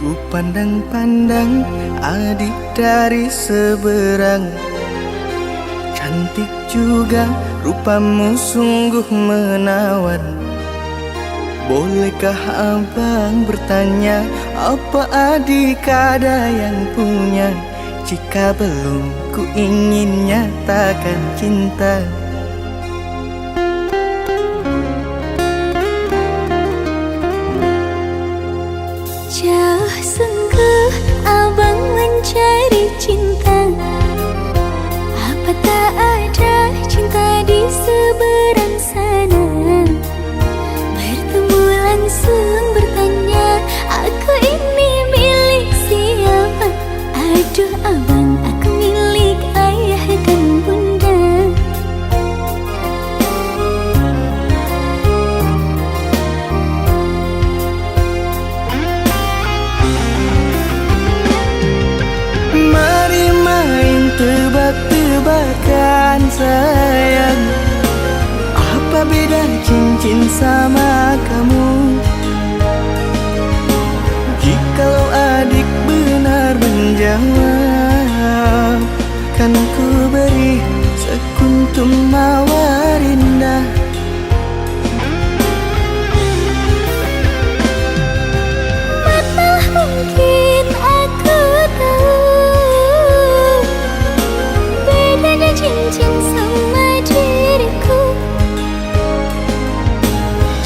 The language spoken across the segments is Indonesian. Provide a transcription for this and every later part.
Ku pandang-pandang adik dari seberang. Cantik juga rupamu sungguh menawan. Bolehkah abang bertanya, apa adik ada yang punya? Jika belum, ku ingin nyatakan cinta. Jauh sungguh abang mencari cinta. Apa tak ada cinta di seberang sana? Bertemu langsung bertanya, aku ini milik siapa? Aduh abang, aku milik ayah dan bunda. Mari main tebak-tebakan sayang, apa beda cincin sama kamu? Jikalau adik benar menjawab, kan ku beri sekuntum mawar indah. Mana mungkin aku tahu bedanya cincin sama diriku.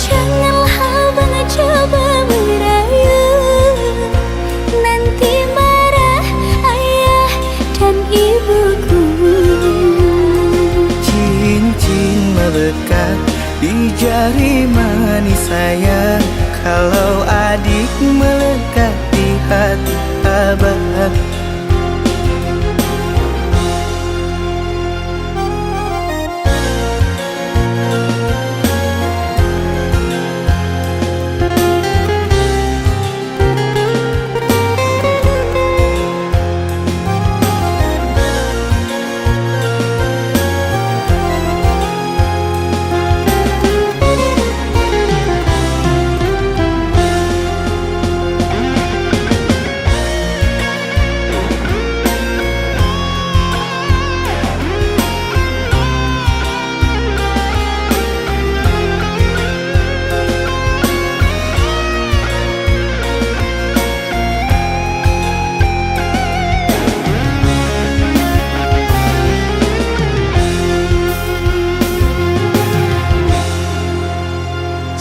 Janganlah abang coba merayu, nanti marah ayah dan ibuku. Cincin melekat di jari manis sayang, kalau adik melekat di hati abang.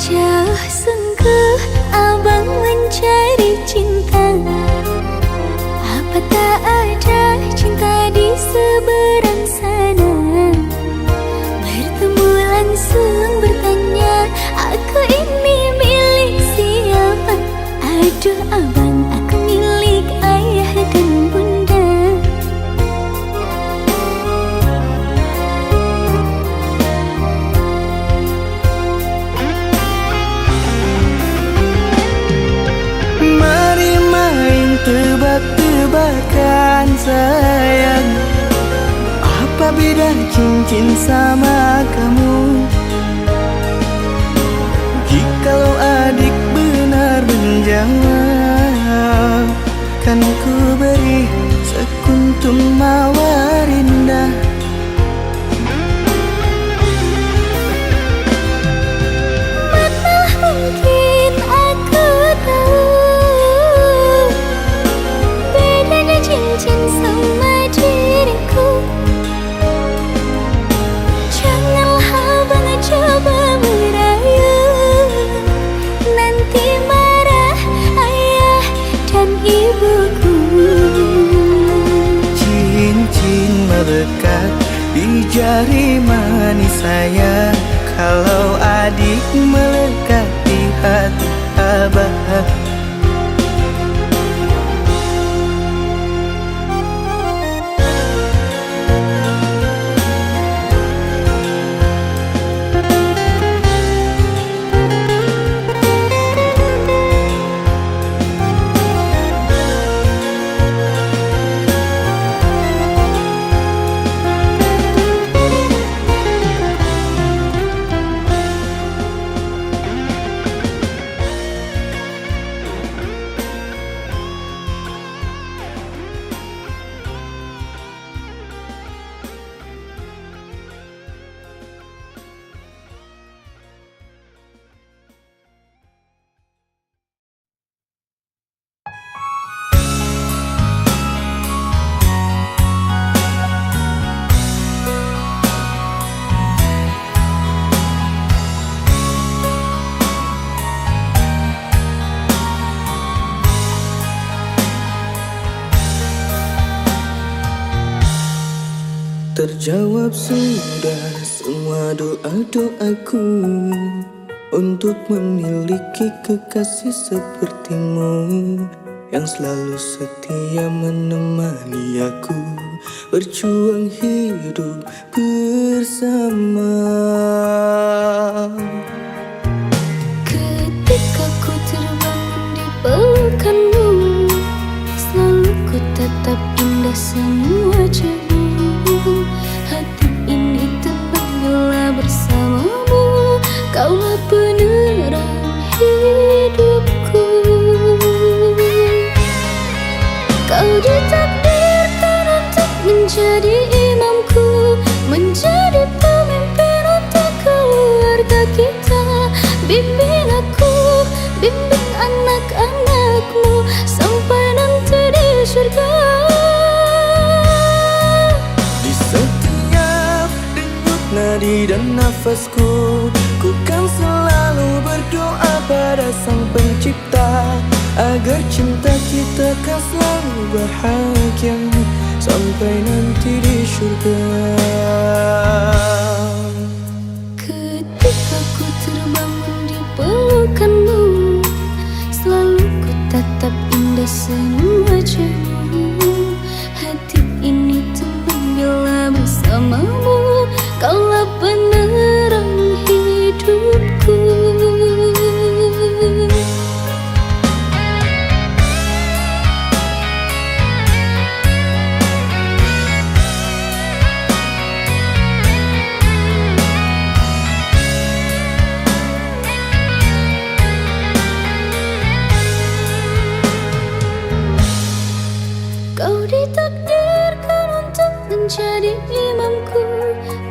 Jauh sungguh abang mencari cinta. Apa tak ada cinta di seberang sana? Bertemu langsung bertanya, aku ini milik siapa? Aduh abang, aku milik ayah dan bunda. Mari main tebak-tebakan sayang, apa beda cincin sama kamu? Jikalau adik benar menjawab, kan ku beri sekuntum mawar indah. Mana mungkin aku tahu bedanya cincin sama diriku. Janganlah abang coba merayu, nanti marah ayah dan ibuku. Cincin melekat di jari manis sayang, kalau adik melekat di hati abang. terjawab sudah semua doa-doaku untuk memiliki kekasih sepertimu yang selalu setia menemani aku berjuang hidup bersama. Ketika ku terbangun di pelukanmu, selalu ku tatap indah semua wajahmu. Hati ini tenang bila bersamamu, kaulah penerang hidupku. Kau ditakdirkan untuk menjadi imamku, menjadi pemimpin untuk keluarga kita. Bimbing aku, bimbing anak-anakmu sampai nanti di surga. Di setiap denyut nadi dan nafasku, ku kan selalu berdoa pada Sang Pencipta agar cinta kita kan selalu bahagia sampai nanti di surga. Ketika ku terbangun di pelukanmu, selalu ku tatap indah semua wajahmu. Hati ini tenang bila bersamamu, kaulah penerang hidupku. Kau ditakdirkan untuk menjadi imamku,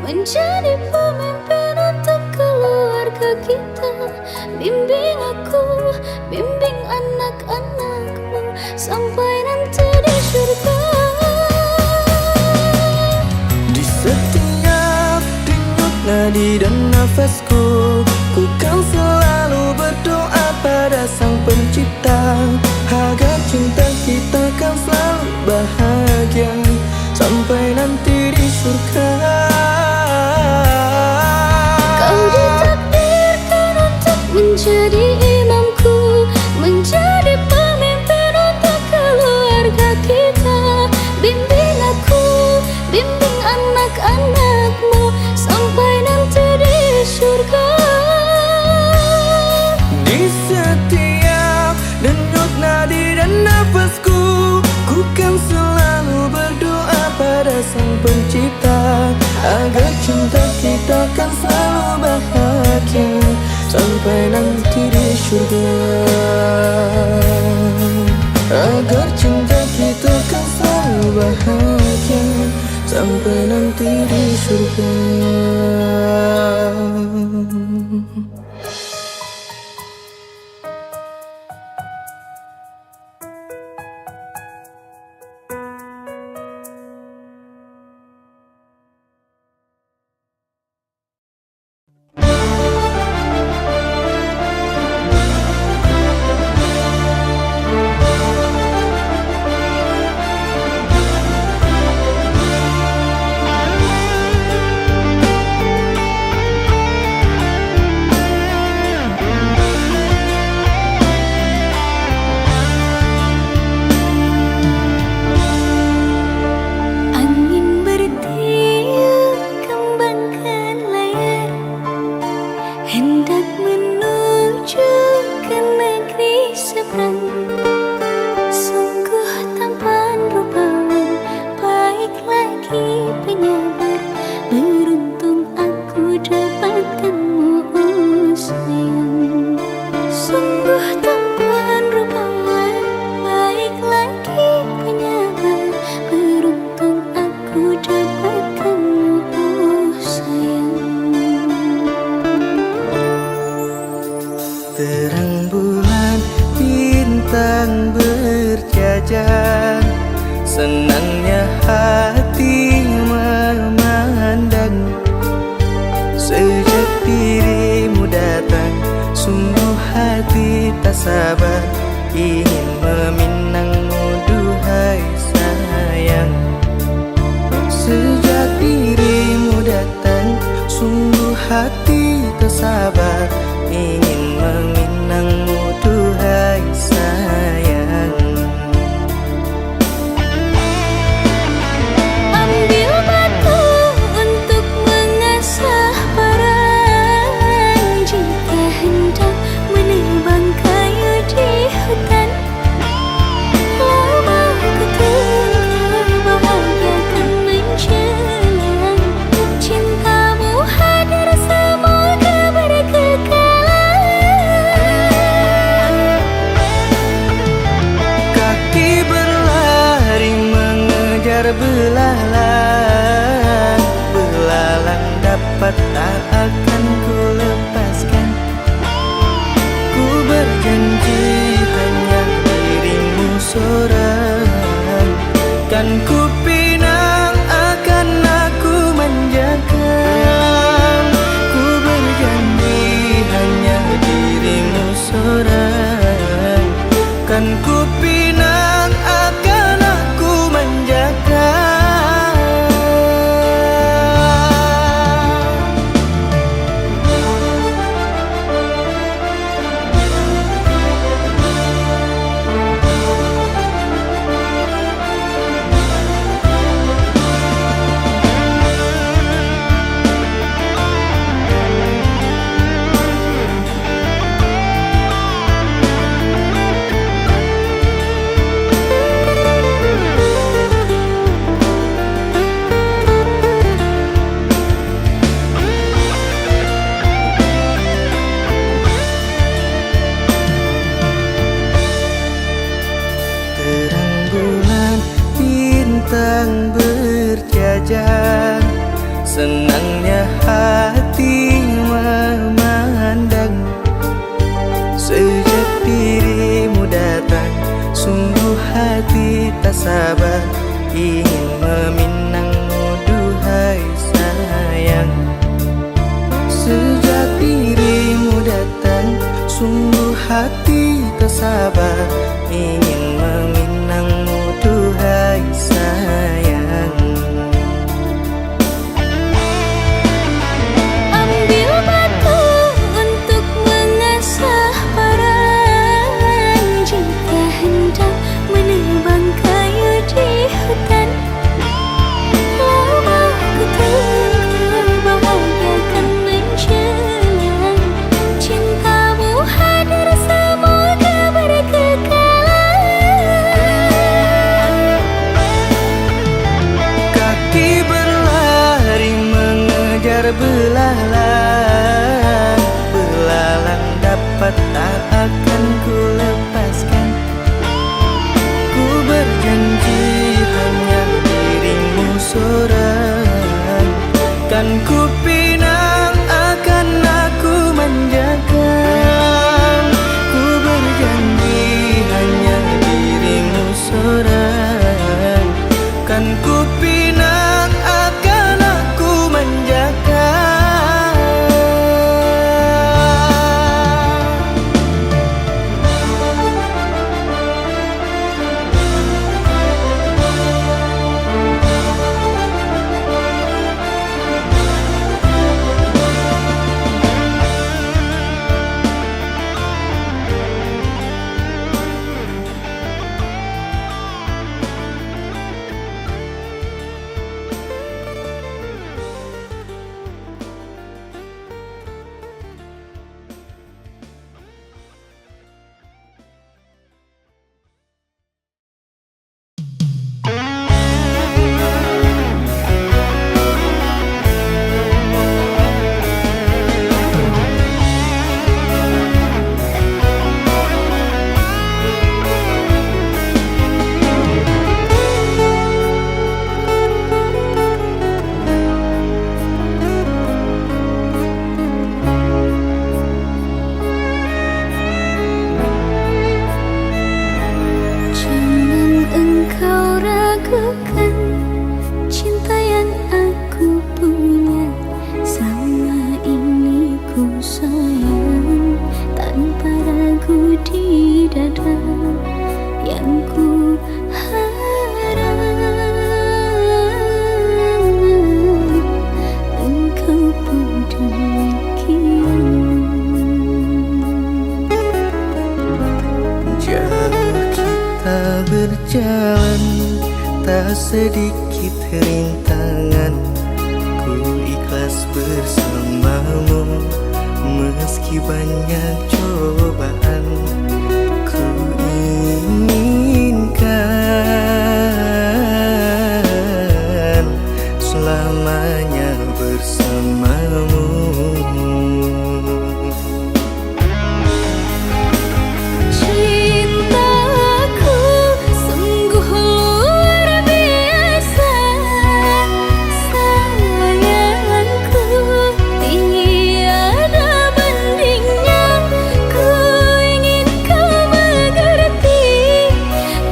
menjadi pemimpin untuk keluarga kita. Bimbing aku, bimbing anak-anakmu sampai nanti di surga. Di setiap denyut nadi dan nafasku, ku kan selalu berdoa pada Sang Pencipta agar cinta kita kan selalu bahagia sampai nanti di surga. Kau ditakdirkan untuk menjadi imamku, menjadi pemimpin untuk keluarga kita. Bimbing aku, bimbing anak-anakmu sampai nanti di surga. Di setiap denyut nadi dan nafasku, ku kan selalu berdoa pada Sang Pencipta agar cinta kita kan selalu bahagia sampai nanti di surga. Agar cinta kita kan selalu bahagia sampai nanti di surga. Terang bulan, bintang berjajar, senangnya hati memandang. Sejak dirimu datang, sungguh hati tak sabar ingin meminangmu, duhai sayang. Sejak dirimu hati tersabar ingin meminangmu duhai sayang. Ambil batu untuk mengasah parang, jika hendak menebang kayu di hutan. Lama kutunggu bahagiakan menjelang, cintamu hadir semoga berkekalan. Kaki berlari mengejar belalang, belalang dapat tak akan ku lepaskan. Ku berjanji hanya dirimu seorang, kan ku pinang akan aku menjaga. Ku berjanji hanya dirimu seorang, kan ku pinang akan aku menjaga. Terang bulan bintang berjajar, senangnya hati memandang. Sejak dirimu datang, sungguh hati tak sabar ingin meminangmu duhai sayang. Sejak dirimu datang, sungguh hati tak sabar ingin meminangmu duhai sayang. Ambil batu untuk mengasah parang, jika hendak menebang kayu di hutan. Lama kutunggu bahagiakan menjelang, cintamu hadir semoga berkekalan. Kaki berlari mengejar belalang, belalang dapat tak akan ku lepaskan. Ku berjanji hanya dirimu seorang, kan ku pinang akan aku menjaga. Ku berjanji hanya dirimu seorang, kan ku pinang akan aku menjaga. Engkau pun berjalan, tak sedikit rintangan. Ku ikhlas bersamamu, meski banyak cobaan. Ku inginkan selamanya bersamamu. Cintaku sungguh luar biasa, sayangku tiada bandingnya. Ku ingin kau mengerti,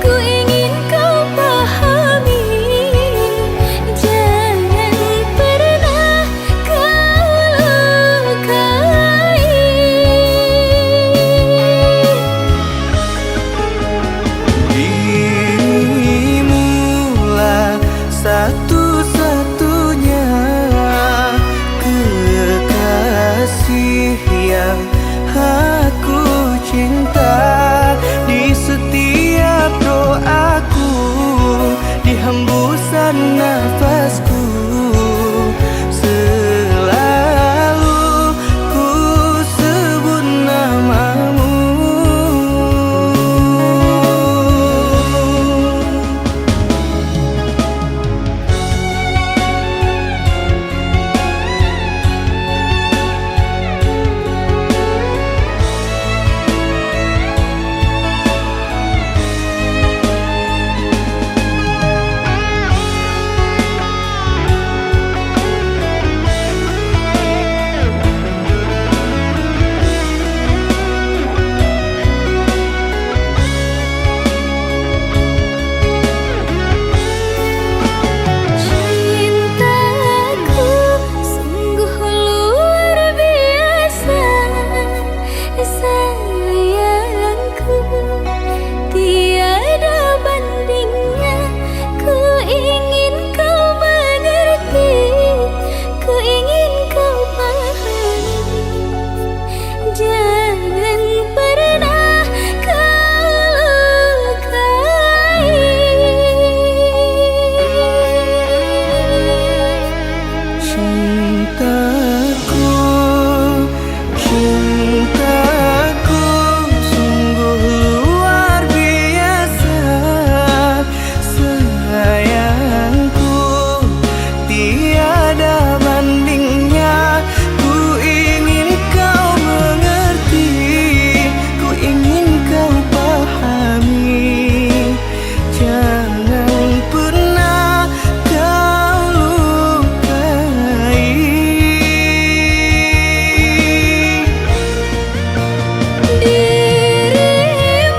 ku ingin kau pahami. Jangan pernah kau lukai. Dirimulah satu-satunya kekasih yang aku cinta. Di setiap doaku, di hembusan nafasku, selalu ku sebut namamu. Cintaku sungguh luar biasa, sayangku tiada bandingnya. Ku ingin kau mengerti, ku ingin kau pahami. Jangan pernah kau lukai. Cintaku, cintaku sungguh luar biasa, sayangku tiada bandingnya. Ku ingin kau mengerti, ku ingin kau pahami. Jangan pernah kau lukai.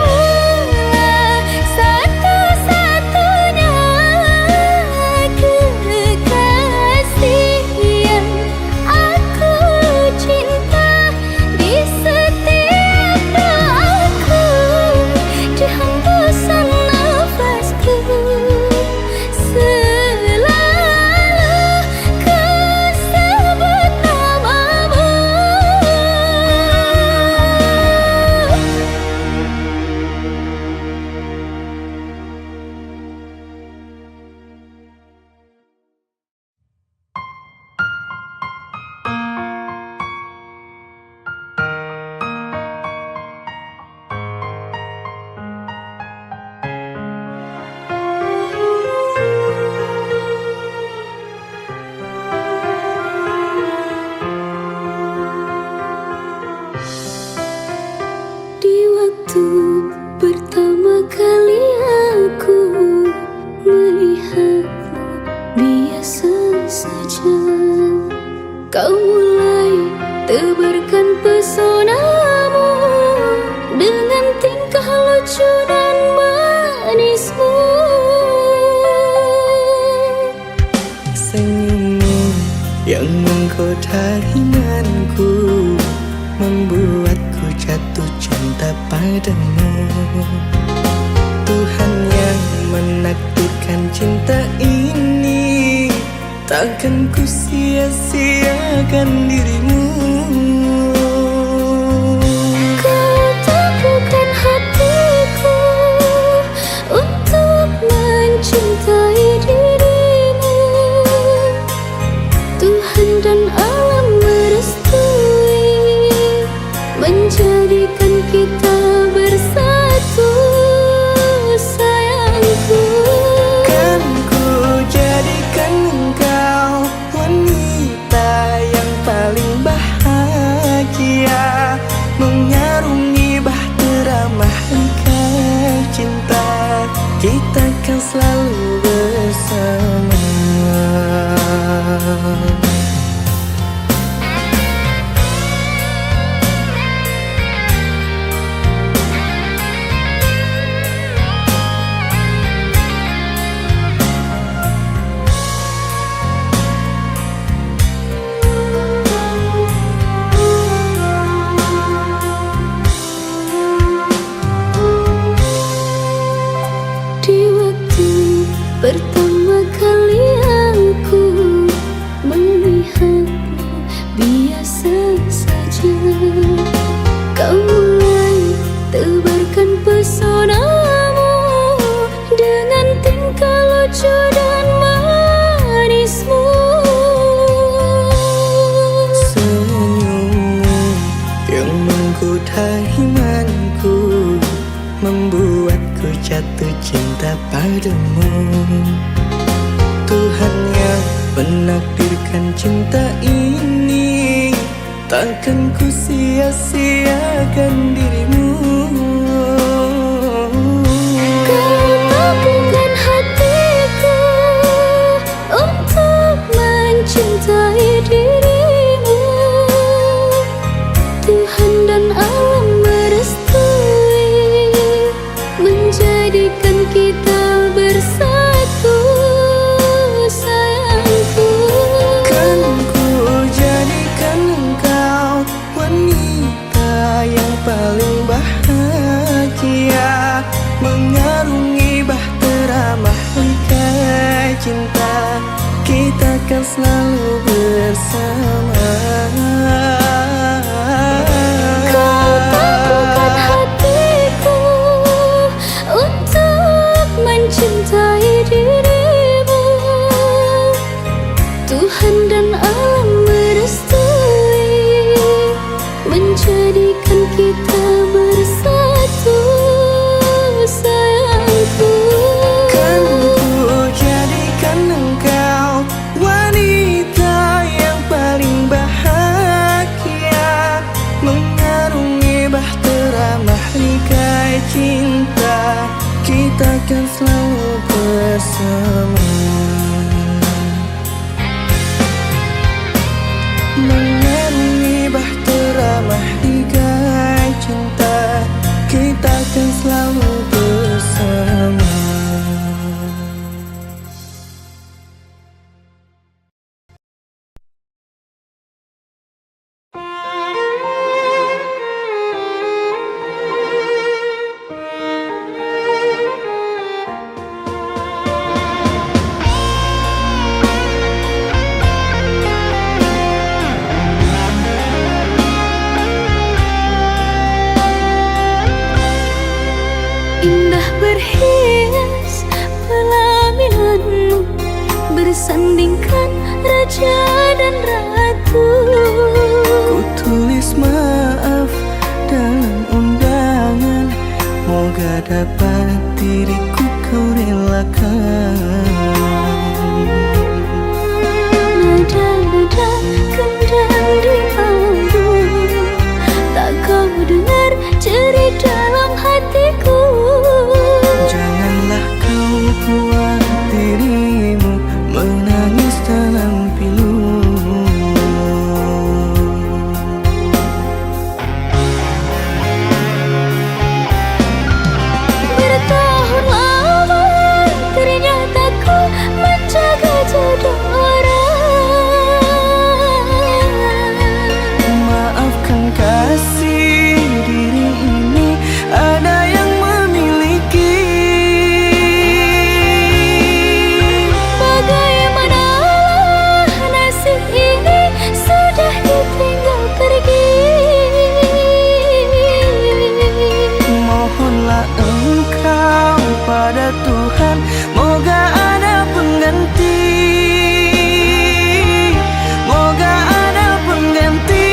Dirimulah satu-satunya kekasih yang aku cinta. Di setiap doaku, di hembusan nafasku, selalu ku sebut namamu. Di waktu pertama kali aku melihatmu, biasa saja kau mulai tebarkan pesonamu dengan tingkah lucu dan manismu. Senyummu yang menggoda imanku, membuatku jatuh cinta padamu. Tuhan yang menakdirkan cinta ini, takkan ku sia-siakan dirimu. Kau tepukan hatiku untuk kita kan selalu bersama. Pertama kali aku melihatmu, biasa saja kau mulai tebarkan pesonamu dengan tingkah lucu dan manismu. Senyummu yang menggoda imanku membuatku jatuh cinta padamu. Tuhan yang menakdirkan cinta ini, takkan ku sia-siakan dirimu. Kau mampukan hatiku untuk mencintai dirimu. Tuhan dan alam merestui menjadikan kita bersatu, sayangku. Kan ku jadikan engkau wanita yang paling bahagia, mengarungi bahtera mahligai cinta, kita kan selalu bersama. Kau mampukan hatiku untuk mencintai dirimu. Tuhan dan alam merestui menjadikan kita bersatu, sayangku. Kan ku jadikan engkau wanita yang paling bahagia, mengarungi bahtera mahligai cinta, kita kan selalu bersama. Mengarungi bahtera mahligai cinta, kita kan selalu bersama. Indah berhias pelamilanmu, bersandingkan raja dan ratu. Ku tulis maaf dalam undangan, moga dapat diriku kau relakan. Nada-nada kendang di album, tak kau dengar jerit dalam hatiku. Janganlah kau buat dirimu menangis dalam pilu. Bertahun lama ternyata ku menjaga jodoh orang. Maafkan kasih, diri ini ada yang memiliki. Bagaimanalah nasib ini sudah ditinggal pergi. Mohonlah engkau pada Tuhan, moga ada pengganti. Moga ada pengganti.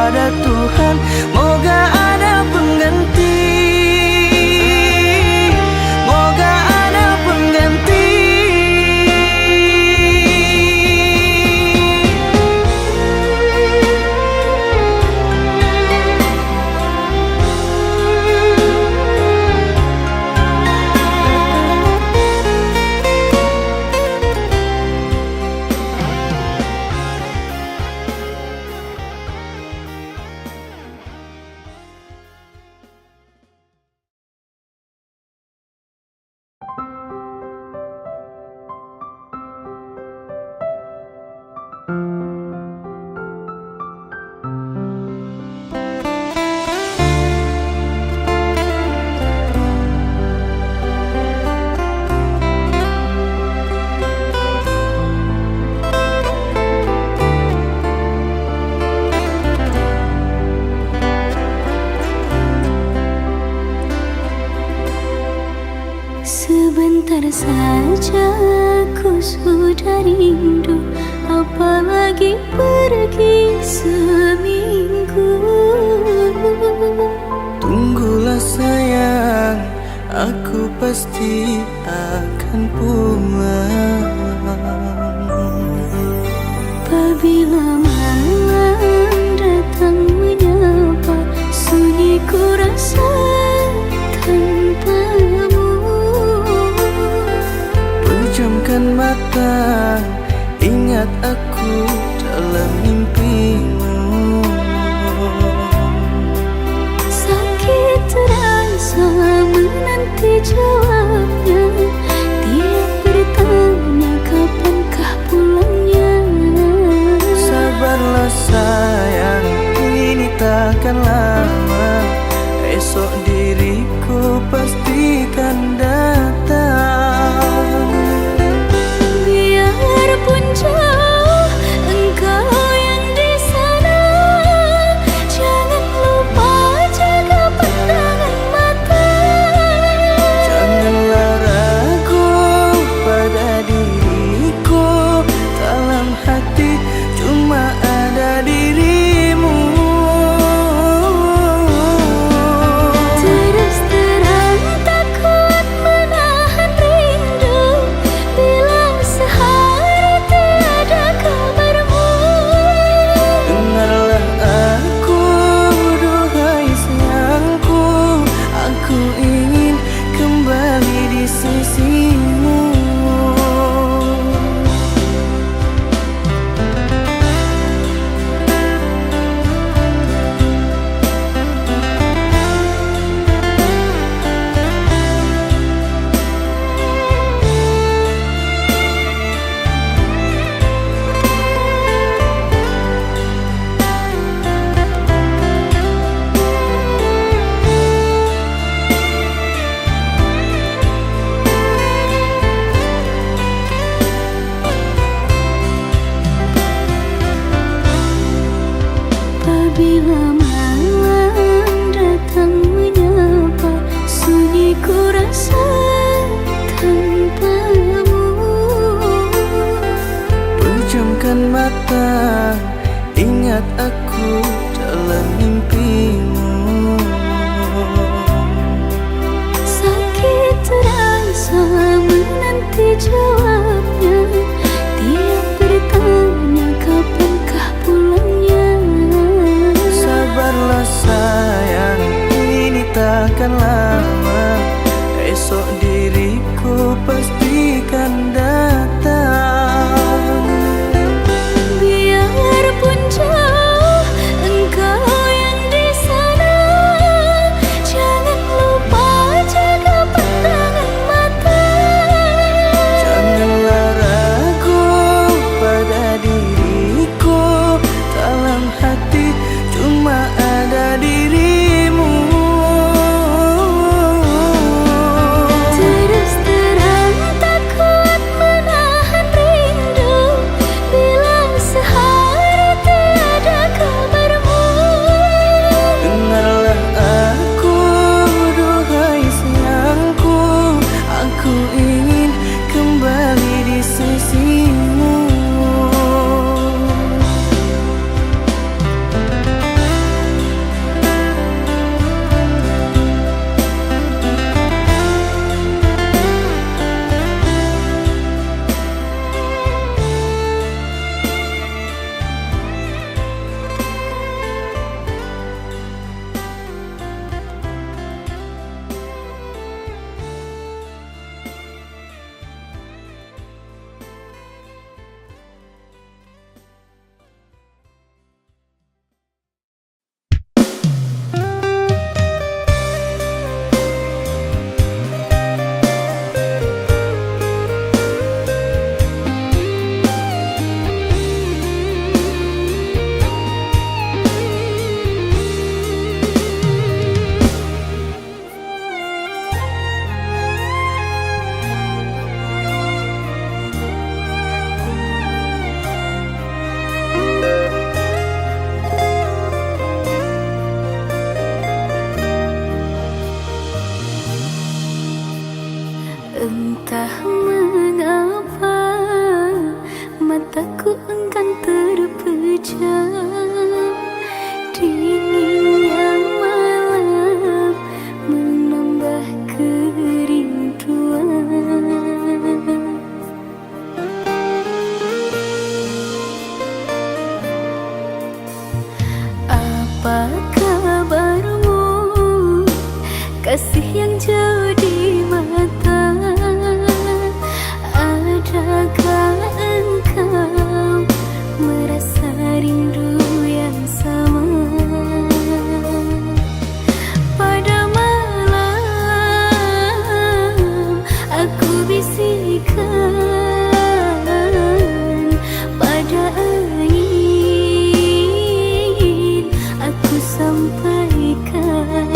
pada Tuhan, moga ada pengganti. Moga ada pengganti. Sebentar saja ku sudah rindu, apalagi pergi seminggu. Tunggulah sayang, aku pasti akan pulang. Apabila malam datang menyapa, sunyi ku rasa tanpamu. Pejamkan mata, ingat aku dalam mimpimu. Sakit terasa menanti jawabnya, tiap bertanya kapankah pulangnya. Sabarlah sayang, ini takkan lama. Esok diriku pastikan datang. Biarpun jauh engkau yang di sana, jangan lupa jaga pandangan mata. Janganlah ragu pada diriku, dalam hati cuma ada dirimu. Terus terang tak kuat menahan rindu, bila sehari tiada kabarmu. Dengarlah aku, duhai sayangku, aku ingin kembali di sisimu. Apabila malam datang menyapa, sunyi ku rasa tanpamu. Pejamkan mata, ingat aku dalam mimpimu. Sakit terasa menanti jawabnya, tiap bertanya kapankah pulangnya. Sabarlah sayang, ini takkan lama. Esok diriku pastikan datang. Biarpun jauh engkau yang di sana, jangan lupa jaga pandangan mata. Janganlah ragu pada Apa kabarmu, kasih yang jauh di mata? Adakah engkau merasa rindu yang sama? Pada malam aku bisikkan, pada angin aku sampaikan.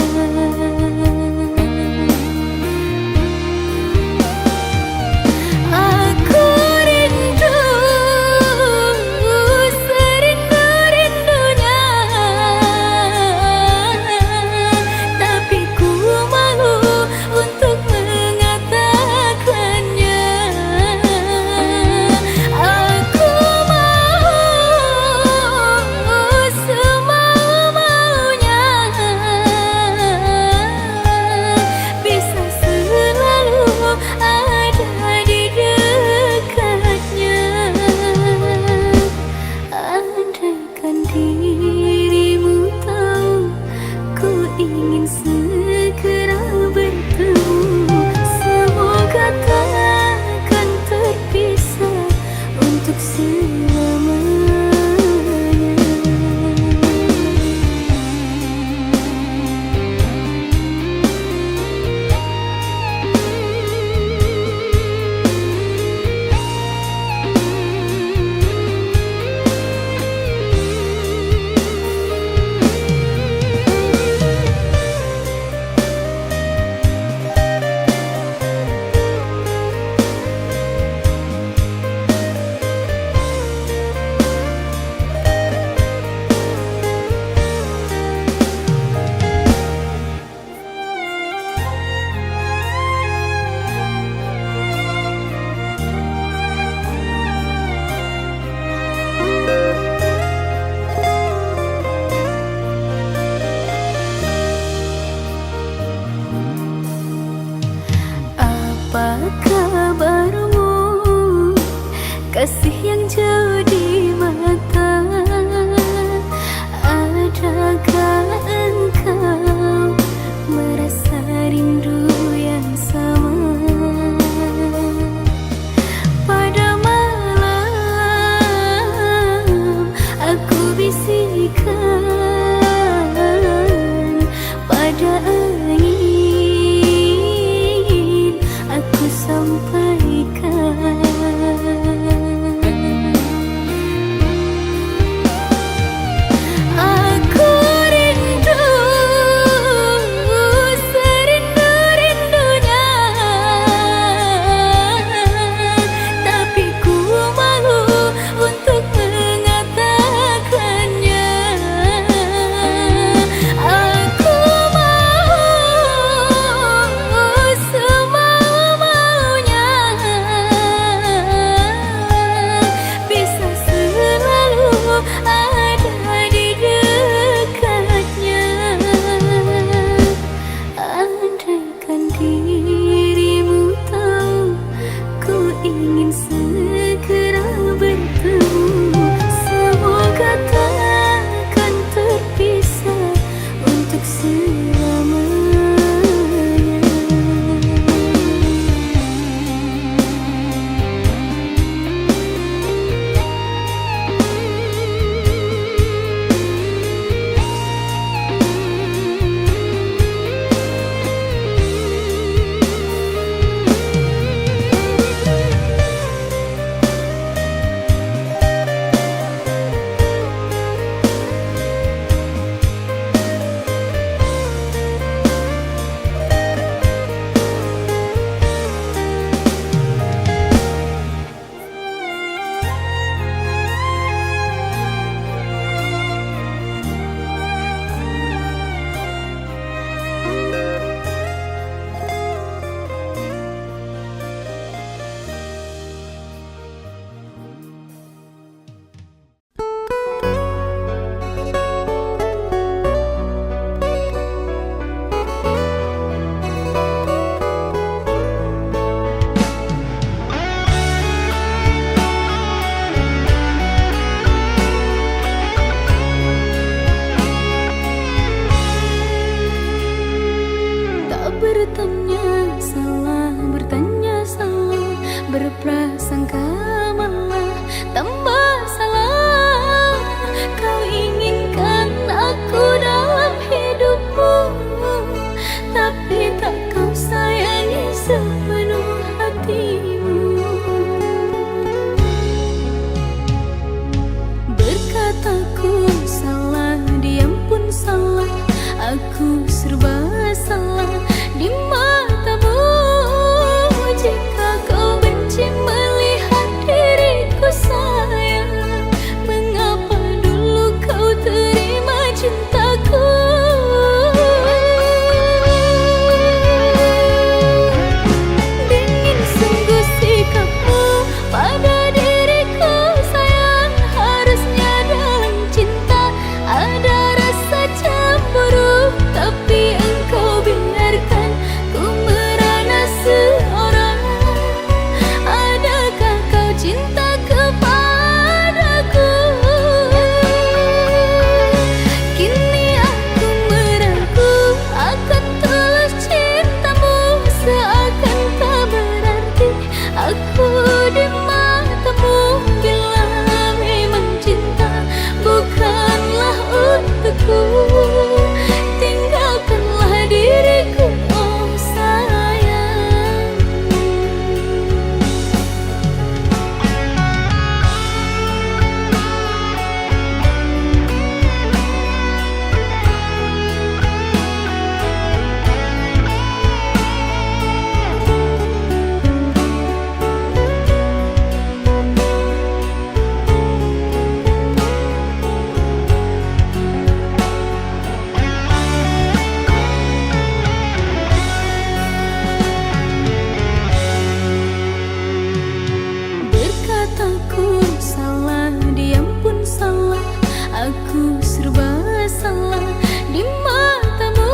serba salah di matamu.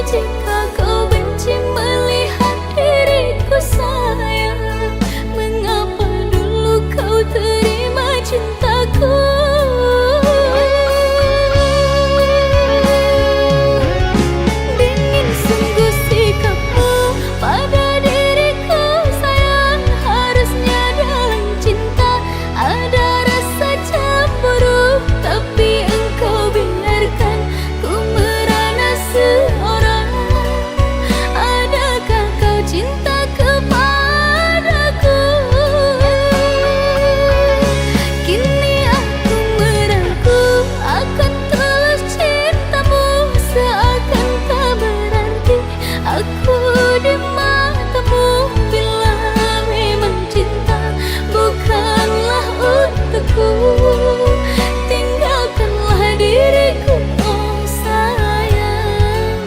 Jika kau benci melihat diriku sayang, mengapa dulu kau terima cintaku? Dingin sungguh sikapmu pada diriku sayang. Harusnya dalam cinta ada rasa cemburu, tapi engkau biarkan ku merana seorang. Adakah kau cinta kepadaku? Kini aku meragu akan tulus cintamu, seakan tak berarti aku di matamu. Bila memang cinta bukanlah untukku, tinggalkanlah diriku, oh sayang.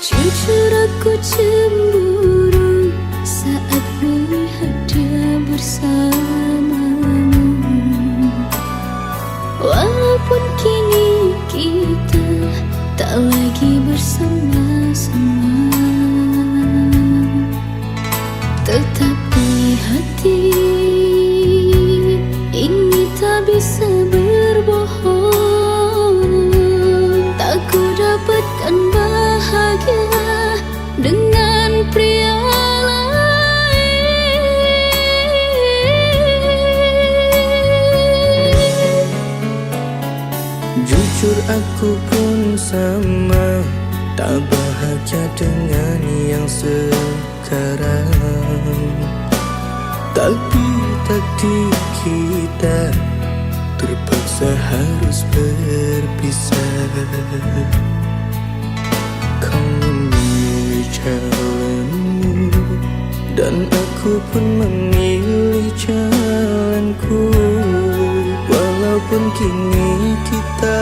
Jujur aku cemburu saat melihat dia bersamamu. Walaupun kini kita tak lagi bersama-sama, tetapi hati ini tak bisa berbohong. Tak ku dapatkan bahagia dengan pria lain. Jujur aku pun sama, tak bahagia dengan yang sekarang. Tapi takdir kita terpaksa harus berpisah. Kau memilih jalanmu dan aku pun memilih jalanku. Walaupun kini kita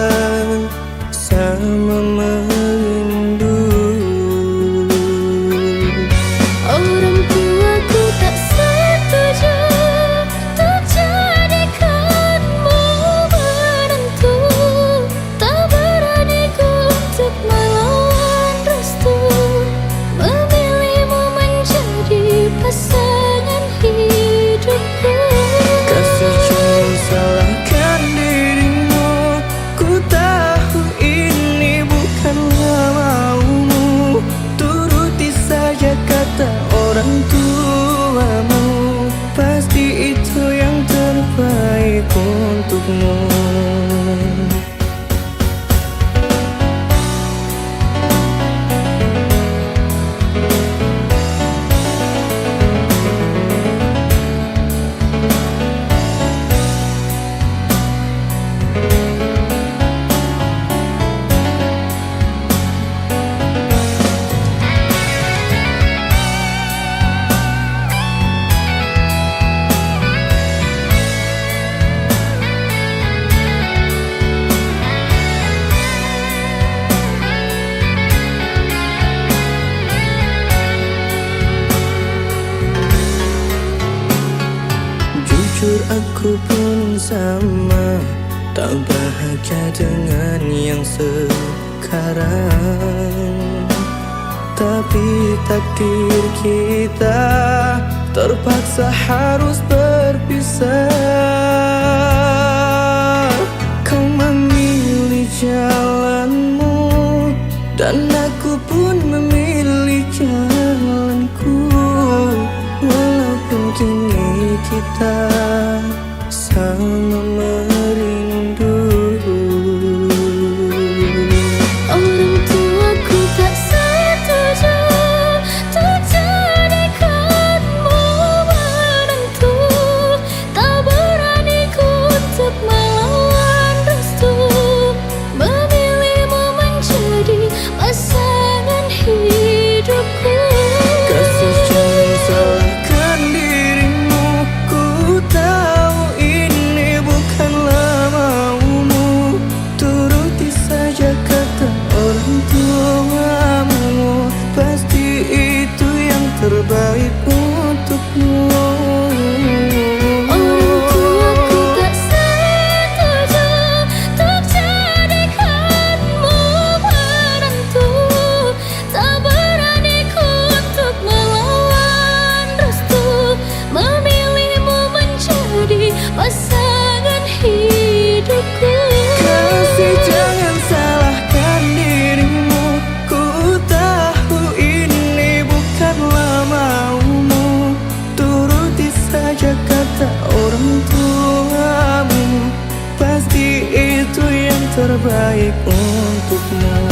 sama merindu. Orang tuaku tak setuju untuk jadikanmu menantu. Tak berani ku untuk melawan restu, memilihmu menjadi pasangan hidupku. Kasih jangan salahkan dirimu, ku tahu ini bukanlah maumu. Turuti saja kata orang tuamu, pasti itu yang terbaik untukmu. Jujur aku pun sama, tak bahagia dengan yang sekarang. Tapi takdir kita terpaksa harus berpisah. Kau memilih jalanmu dan aku pun memilih jalanku. Walaupun kini kita sama merindu. Orang tuaku tak setuju untuk jadikanmu menantu. Tak berani ku untuk melawan restu, memilihmu menjadi pasangan hidupku. Kasih, jangan salahkan dirimu. Ku tahu ini bukanlah maumu. Turuti saja kata orang tuamu. Pasti itu yang terbaik untukmu. Orang tuaku tak setuju untuk jadikanmu menantu. Tak berani ku untuk melawan restu, memilihmu menjadi pasangan hidupku. Kasih, jangan salahkan dirimu. Ku tahu ini bukanlah maumu. Turuti saja kata orang tuamu. Pasti itu yang terbaik untukmu.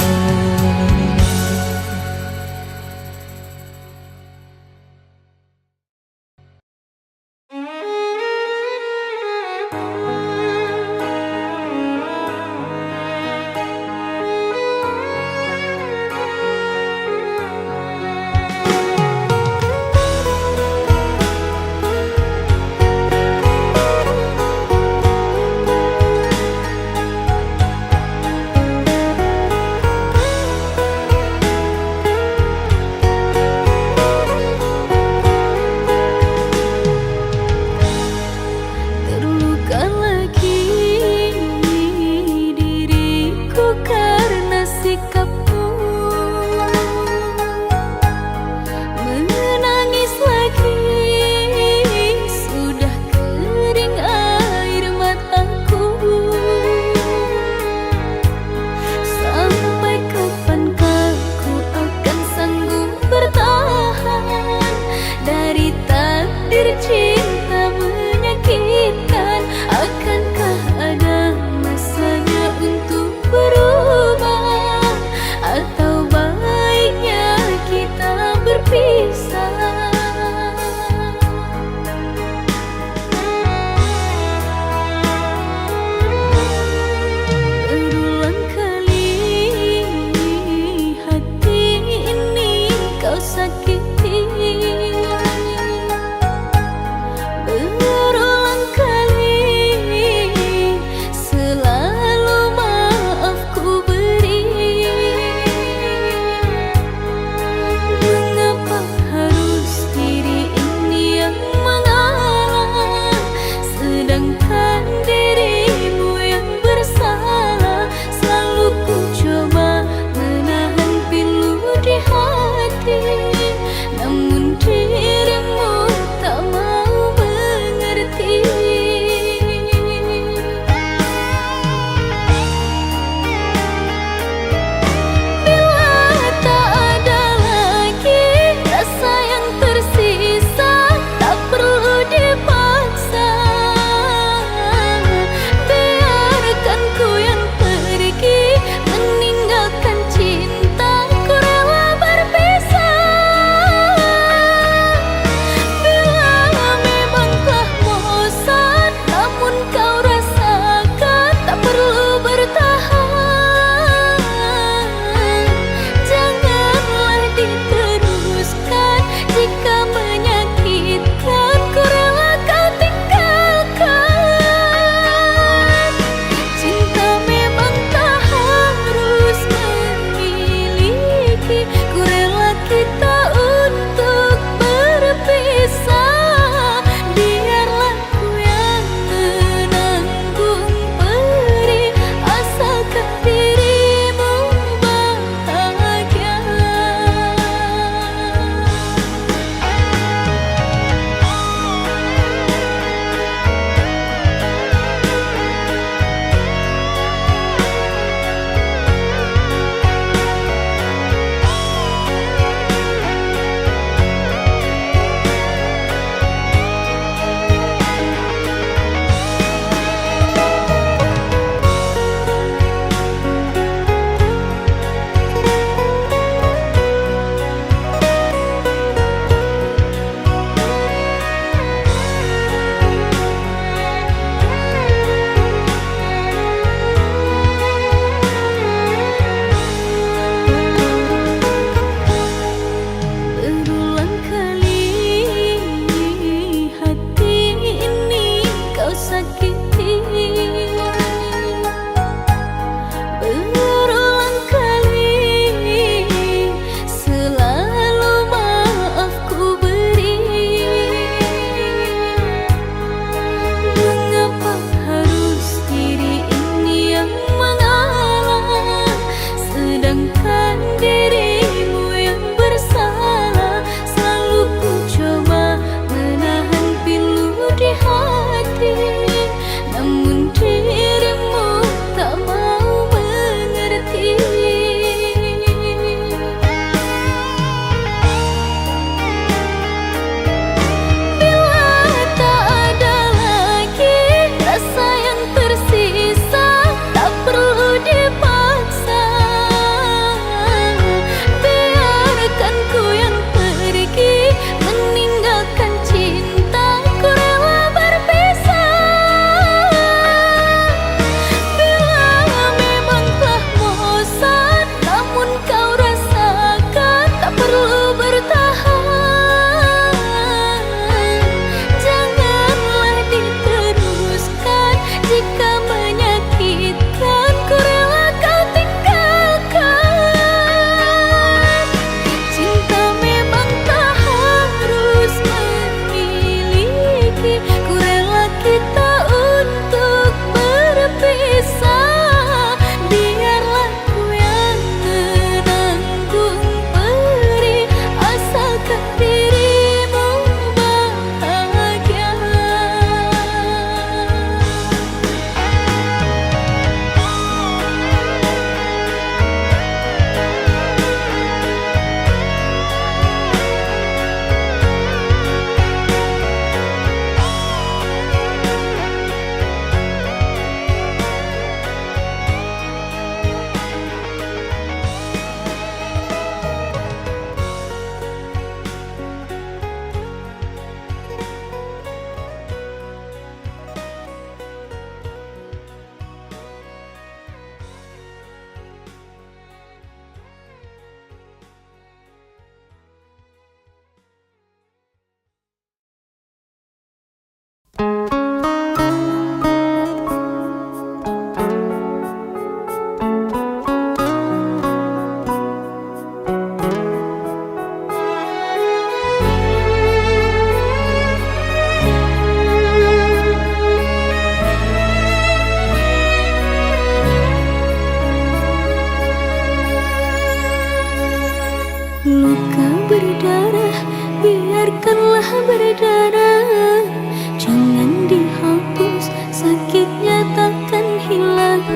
berdarah, biarkanlah berdarah. Jangan dihapus, sakitnya takkan hilang.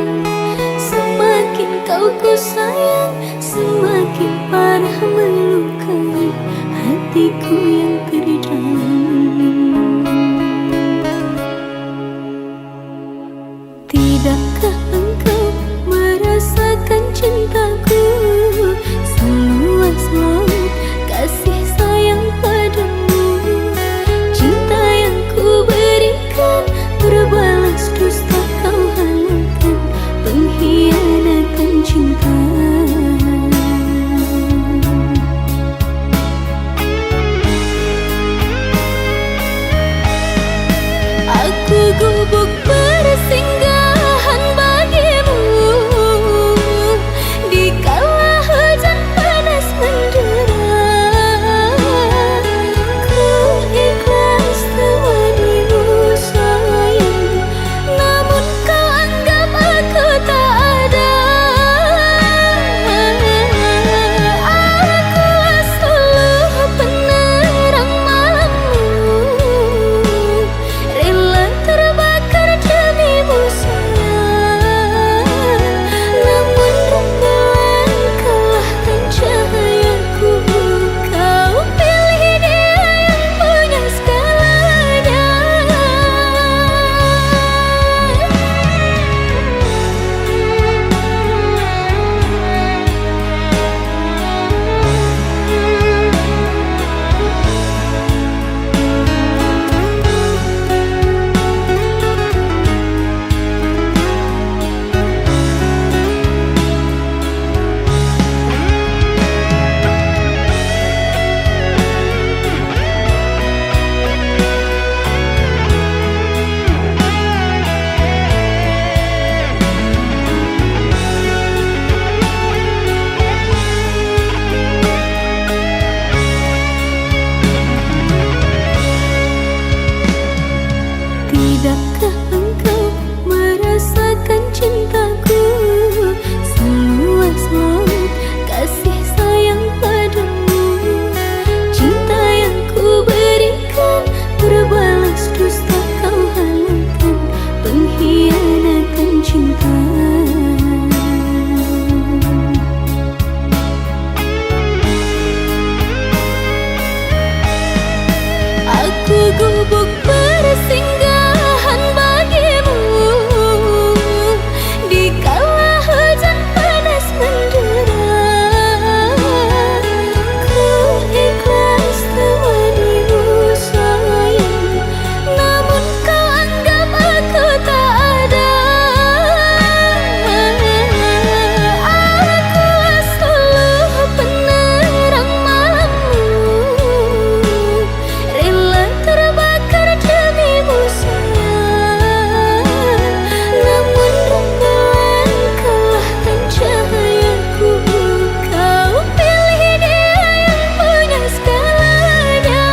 Semakin kau ku sayang, semakin parah melukai hatiku yang terdalam. Tidakkah engkau merasakan cintaku seluas laut, kasih sayang padamu? Cinta yang ku berikan berbalas dusta kau halalkan, pengkhianatan cinta. Aku gubuk bersinggahan bagimu dikala hujan panas mendera. Ku ikhlas temanimu sayang, namun kau anggap aku tak ada. Akulah seluruh penerang malammu, rela terbakar demimu sayang. Namun rembulan kalahkan cahayaku, kau pilih dia yang punya segalanya. Tidakkah engkau merasakan cintaku seluas laut, kasih sayang padamu? Cinta yang ku berikan berbalas dusta kau halalkan, pengkhianatan cinta. Aku gubuk bersinggahan bagimu dikala hujan panas mendera. Ku ikhlas temanimu sayang, namun kau anggap aku tak ada. Akulah seluruh penerang malammu, rela terbakar demimu sayang. Namun rembulan kalahkan cahayaku, kau pilih dia yang punya segalanya.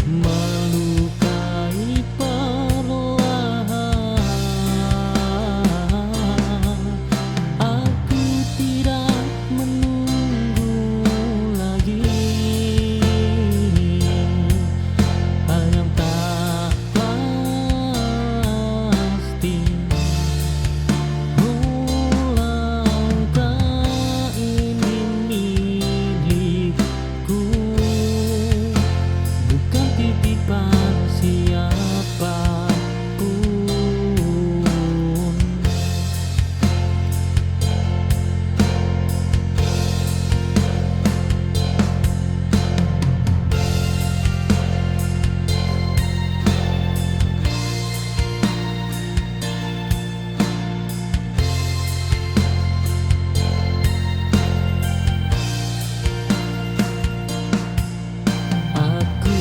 melukai perlahan. Aku tidak menunggu lagi, hanya tak pasti. Langkah ini milikku, bukan titipan siapapun. Aku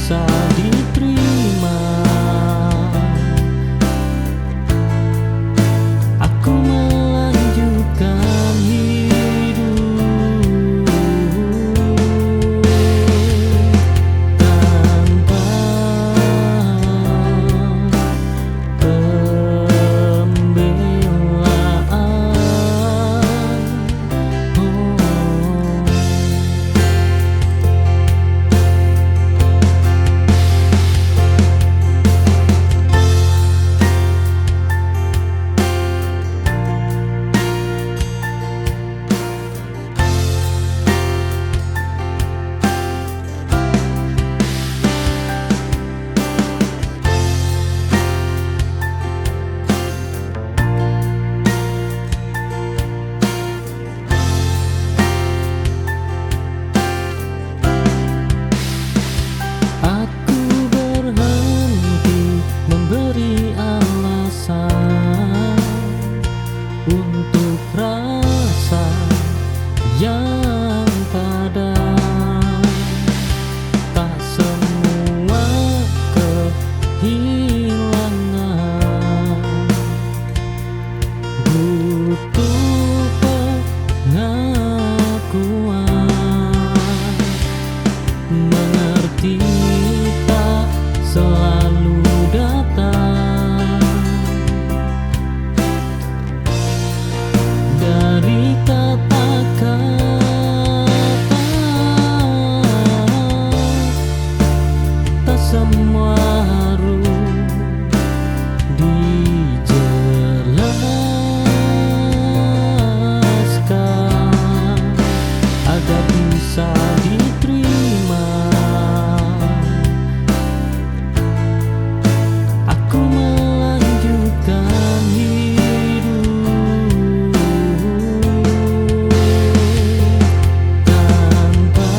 bisa diterima. Aku melanjutkan hidup tanpa aku berhenti memberi alasan untuk rasa yang padam. Tak semua kehilangan butuh pengakuan. Mengerti tak selalu datang dari kata-kata. Tak semua harus dijelaskan agar bisa diterima. Aku melanjutkan hidup tanpa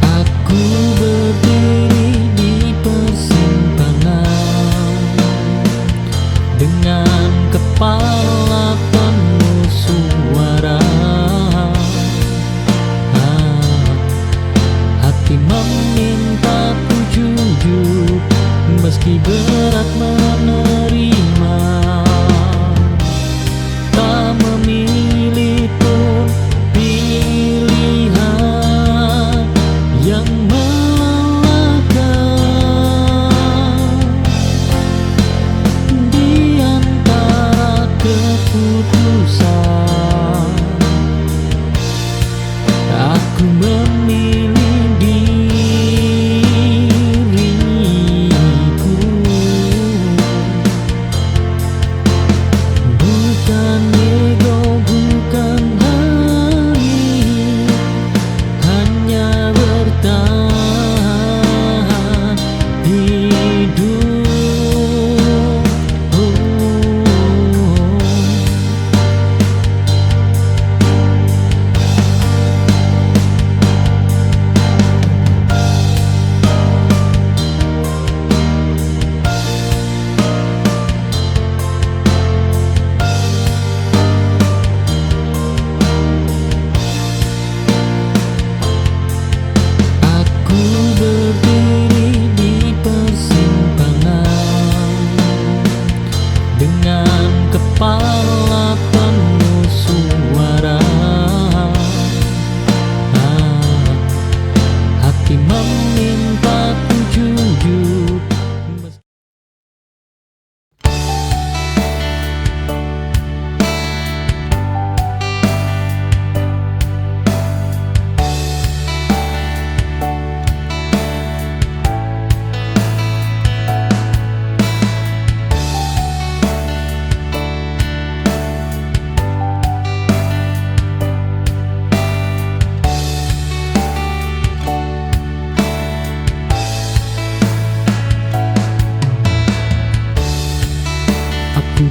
aku berdiri di persimpangan dengan kepala penuh suara. Hati memintaku jujur meski berat menerima. Tak memilih pun pilihan yang melelahkan. Di antara keputusan, aku memilih diriku.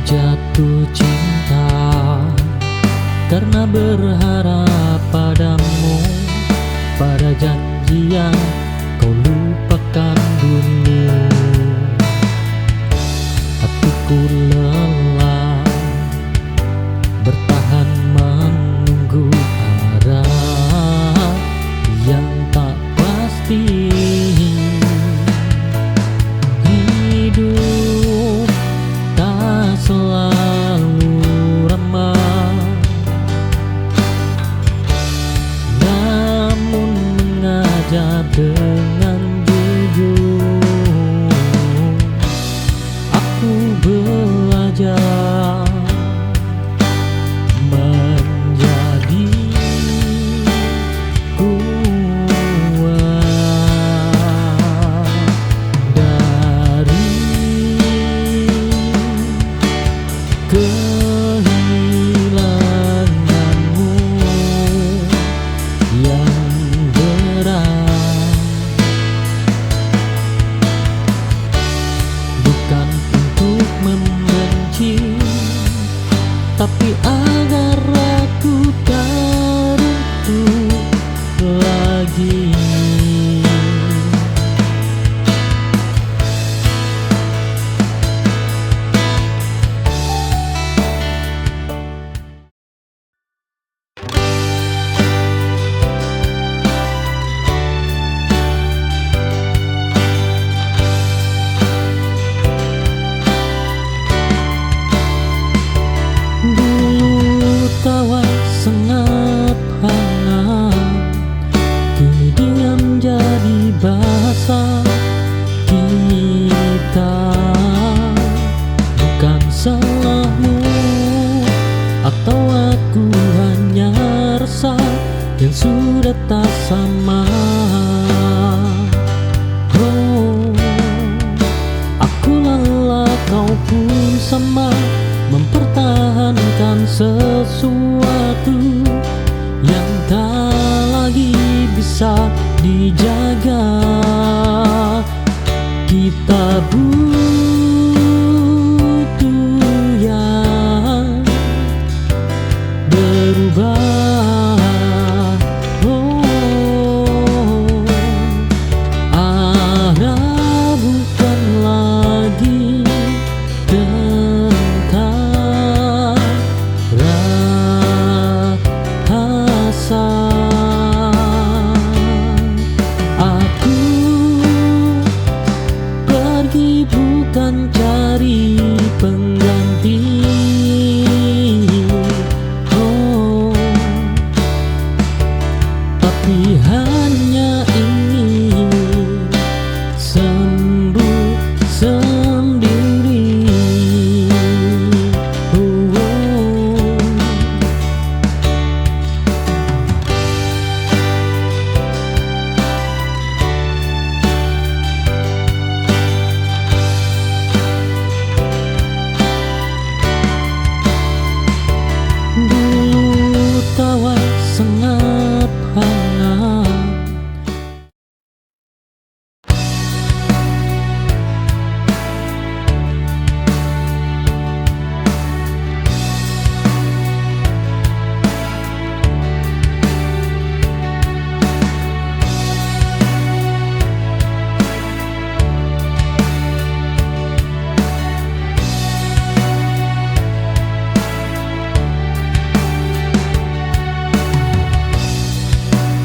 jatuh cinta karena berharap padamu, pada janji yang kau lupakan dulu. Hatiku lelah bertahan menunggu arah yang tak pasti. Hidup tak selalu ramah, namun mengajar dengan jujur. Aku belajar menjadi kuat dari kehilanganmu yang berat. Bukan untuk membenci, tapi agar aku tak runtuh lagi. Dulu tawa sangat hangat, kini diam jadi bahasa kita. Bukan salahmu, atau aku hanya resah yang sudah tak sama. Oh, aku lelah, kau pun sama, mempertahankan sesuatu yang tak lagi bisa dijaga. Kita butuh yang berubah. Oh, arah bukan lagi tentang rasa. Aku pergi bukan cari pengganti. Oh, tapi hanya ingin sembuh sendiri. Oh, dulu tawa sangat hangat,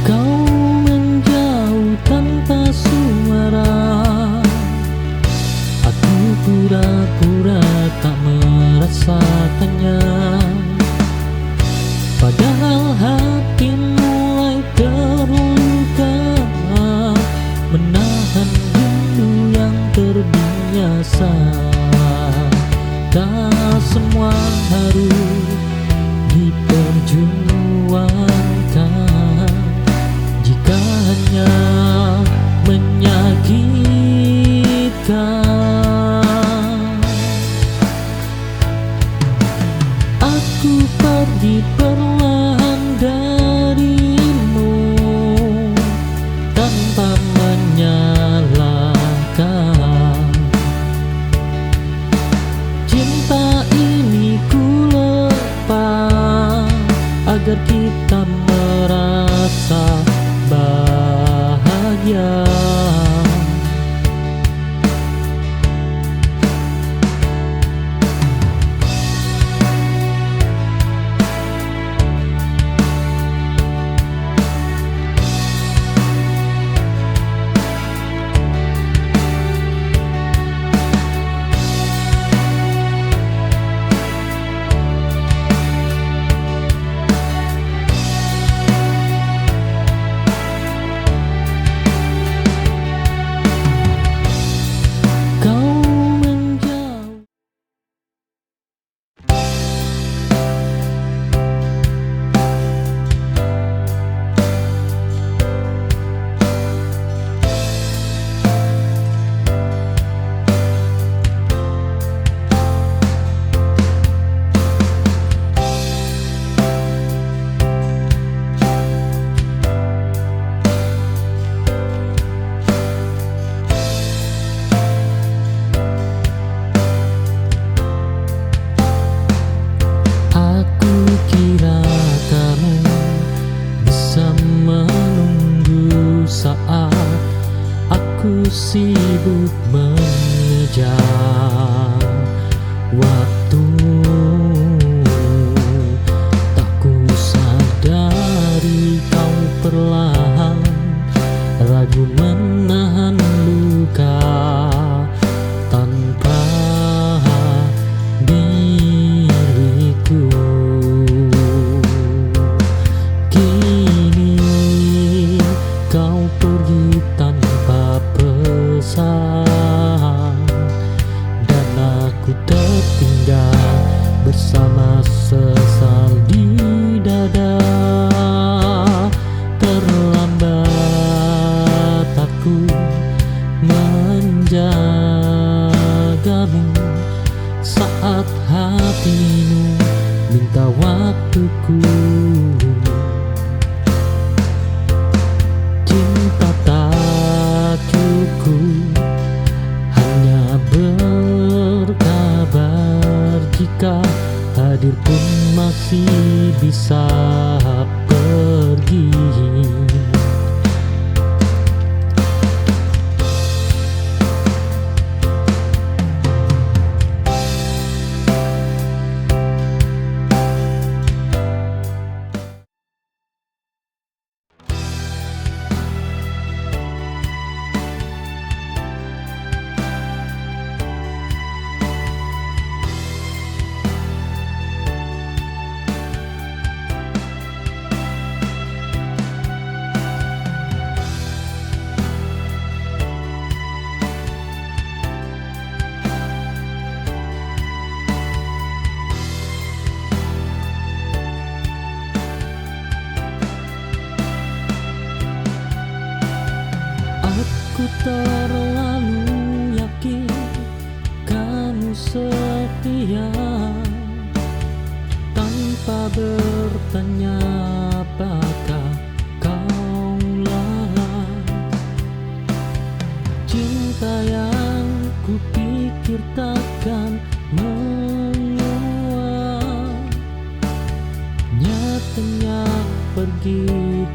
kau menjauh tanpa suara. Aku pura-pura tak merasakannya, padahal hati mulai terluka, menahan rindu yang terbiasa. Tak semua harus diperjuangkan, jika hanya menyakitkan. Aku pergi perlahan darimu tanpa menyalahkan. Cinta agar kita merasa bahagia. Aku sibuk mengejar waktu, tak ku sadari kau perlahan ragu menahan luka tanpa diriku. Kini kau pergi tanpa pesan, dan aku tertinggal bersama sesal di dada. Terlambat aku menjagamu saat hatimu minta waktuku. Cinta tak cukup hanya berkabar, jika hadir pun masih bisa pergi. Aku terlalu yakin kamu setia, tanpa bertanya apakah kau lelah. Cinta yang kupikir takkan menguap, nyatanya pergi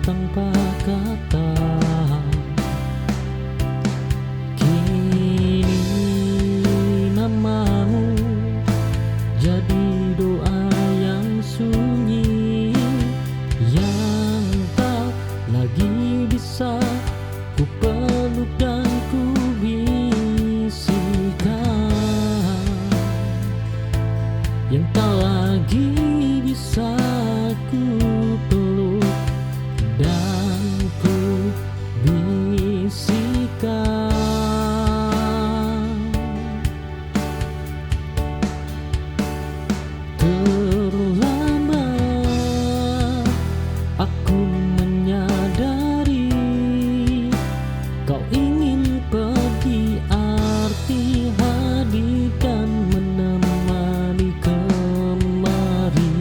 tanpa kata. Jadi doa yang sunyi yang tak lagi bisa ku peluk dan ku bisikan, yang tak lagi bisa ku peluk dan ku bisikan. Terlambat aku menyadari kau ingin pergi, arti hadir dan menemani kemari.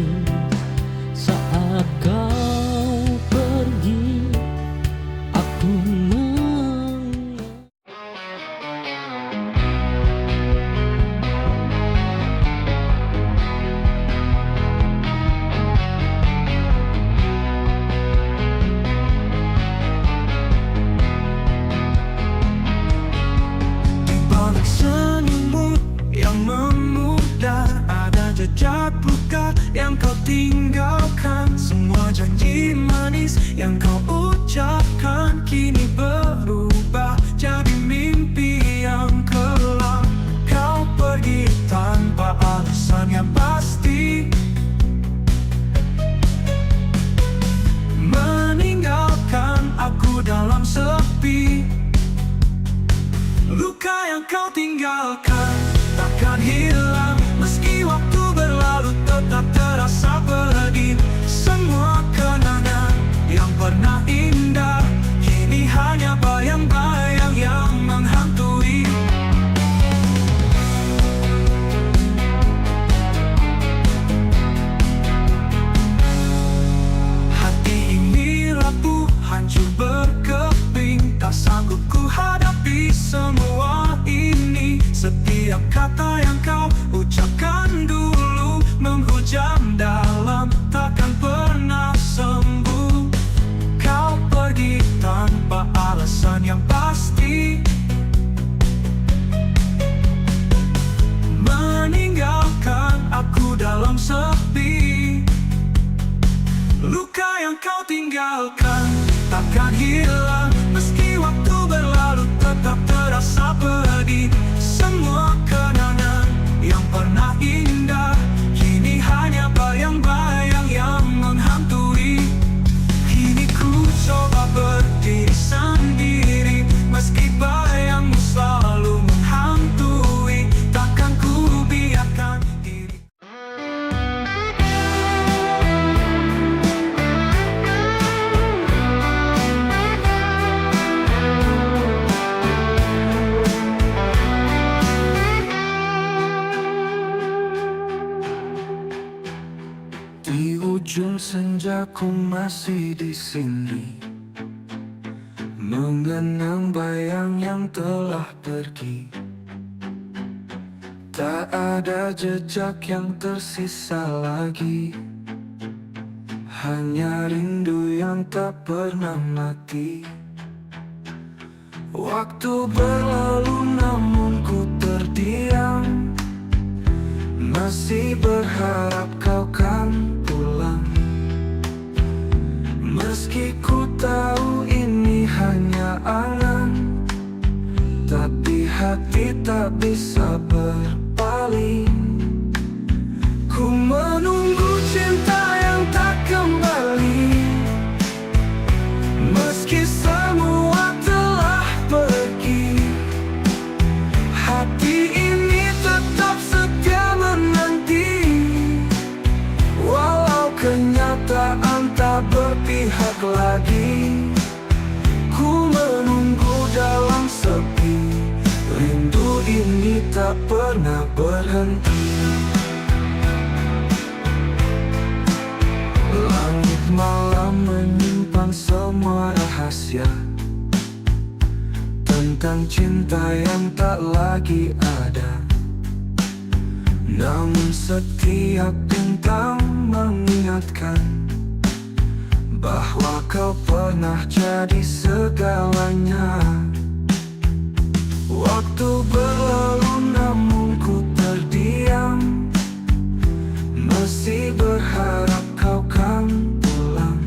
tinggalkan takkan hilang. Meski waktu berlalu tetap terasa pergi. Semua kenangan yang pernah indah kini hanya bayang-bayang yang menghantui. Hati ini rapuh, hancur berkeping. Tak sanggup ku hadapi semua ini. Setiap kata yang kau ucapkan dulu menghujam dalam, takkan pernah sembuh. Kau pergi tanpa alasan yang pasti, meninggalkan aku dalam sepi. Luka yang kau tinggalkan takkan hilang. Meski waktu berlalu tetap terasa pedih. Semua kenangan yang pernah indah kini hanya bayang-bayang yang menghantui. Kini ku coba berdiri sendiri. Meski bayangmu selalu menghantui, takkan ku biarkan diri. Di ujung senja ku masih di sini, mengenang bayang yang telah pergi. Tak ada jejak yang tersisa lagi, hanya rindu yang tak pernah mati. Waktu berlalu namun ku terdiam, masih berharap kau kan pulang. Meski ku tahu ini hanya angan, tapi hati tak bisa berpaling. Ku menunggu cinta yang tak kembali. Meski semua telah pergi, hati ini tetap setia menanti. Walau kenyataan tak berpihak lagi, ku menunggu dalam sepi. Rindu ini tak pernah berhenti. Langit malam menyimpan semua rahasia tentang cinta yang tak lagi ada. Namun setiap bintang mengingatkan bahwa kau pernah jadi segalanya. Waktu berlalu namun ku terdiam, masih berharap kau kan pulang.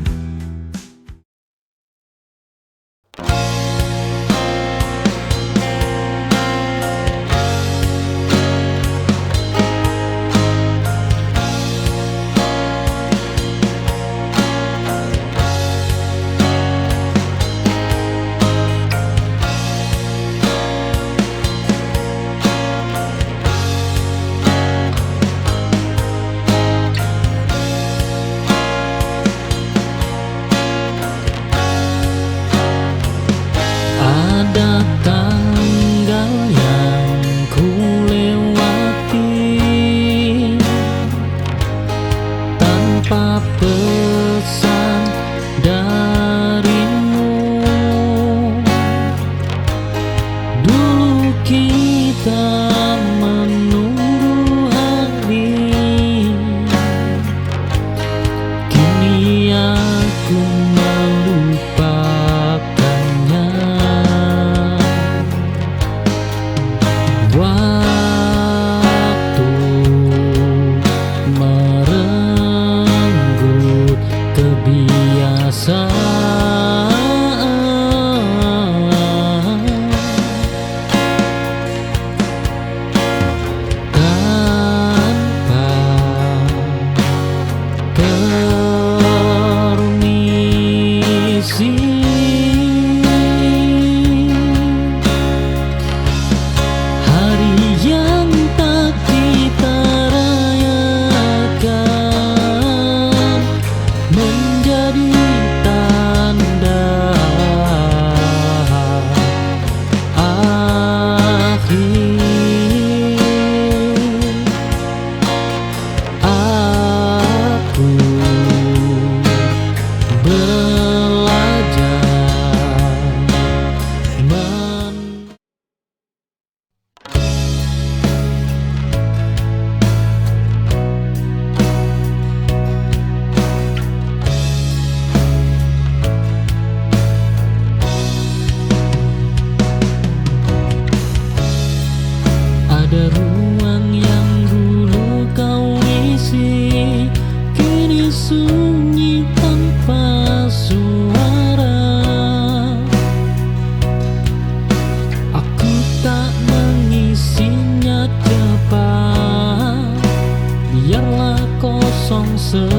sebentar,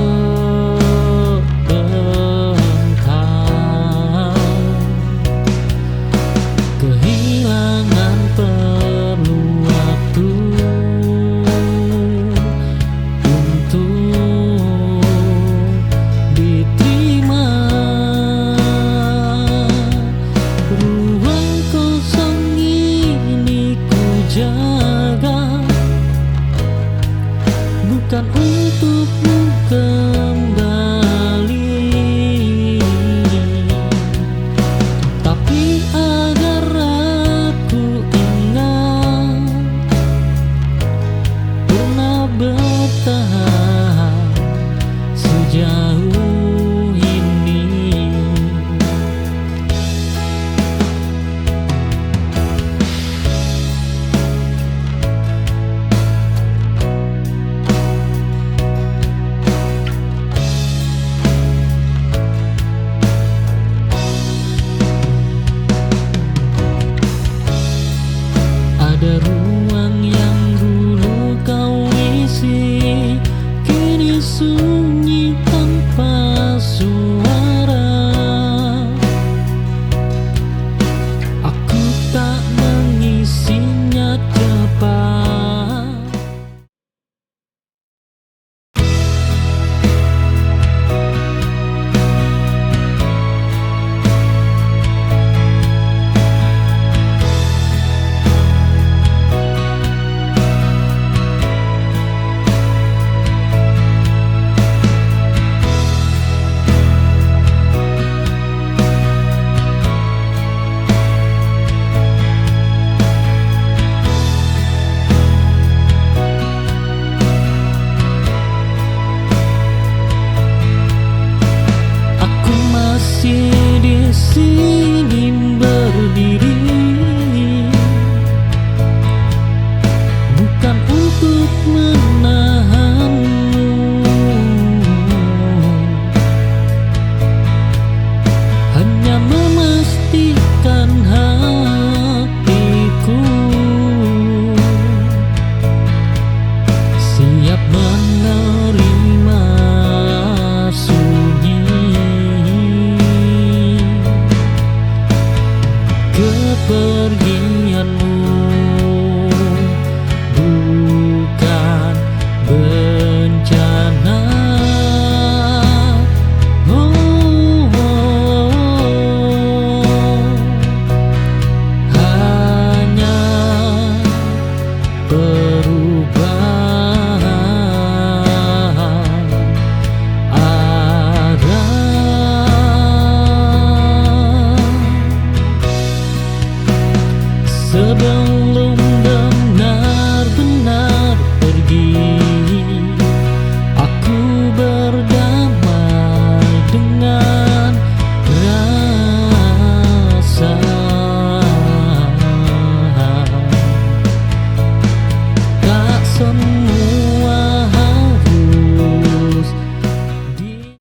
kehilangan perlu waktu untuk diterima. Ruang kosong ini ku jaga, bukan untukmu kembali, tapi agar aku ingat pernah bertahan sejauh ini. Ada ruang yang dulu kau isi, kini sunyi tanpa suara. Aku tak mengisinya cepat. Aku masih di sini berdiri, bukan untuk menahanmu, hanya memastikan hatiku siap menerima sunyi kepergianmu, bukan bencana. Oh, oh, hanya perubahan arah. Sebelum benar-benar pergi, aku berdamai dengan rasa. Tak semua harus di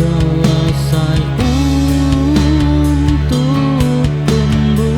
selesai untuk tumbuh.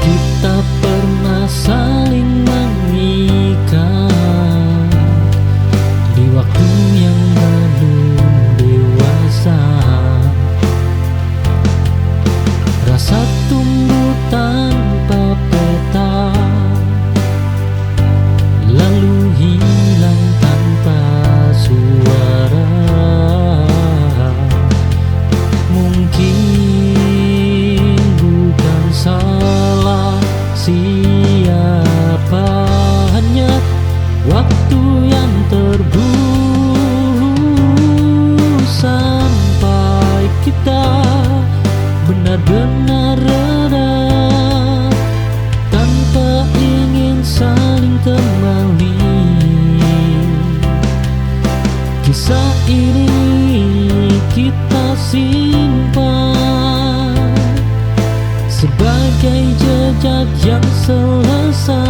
Kita pernah saling mengikat di waktu yang belum dewasa. Rasa tumbuh tanpa peta, lalu hilang tanpa suara. Mungkin bukan salah siapa, hanya waktu yang terbunuh sampai kita benar-benar reda tanpa ingin saling kembali. Kisah ini kita simpan sebagai jejak yang selesai.